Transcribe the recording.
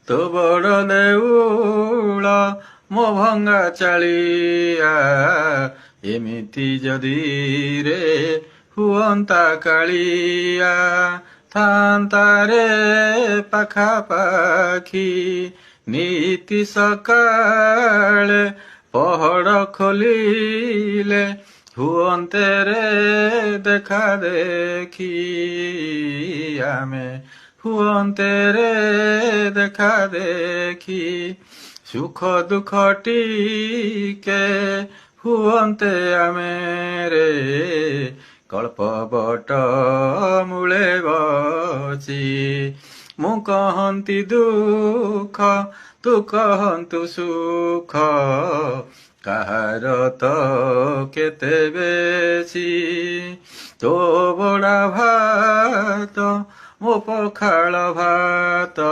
ତୋ ବଡ଼ ଦେଉଳ ମୋ ଭଙ୍ଗା ଚାଳିଆ ଏମିତି ଯଦି ରେ ହୁଅନ୍ତା କାଳିଆ ଥାନ୍ତାରେ ପାଖାପାଖି ନୀତି ସକାଳେ ପହଡ଼ ଖୋଲିଲେ ହୁଅନ୍ତେ ରେ ଦେଖା ଦେଖି ଆମେ ହୁଅନ୍ତେ ରେ ଦେଖା ଦେଖି ସୁଖ ଦୁଃଖ ଟିକେ ହୁଅନ୍ତେ ଆମେ ରେ କଳ୍ପବଟ ମୂଳେ ବସି ମୁଁ କହନ୍ତି ଦୁଃଖ ତୁ କହନ୍ତୁ ସୁଖ କାହାର ତ କେତେ ବେଶୀ ତୋ ବଡ଼ା ଭାତ ମୋ ପଖାଳ ଭାତ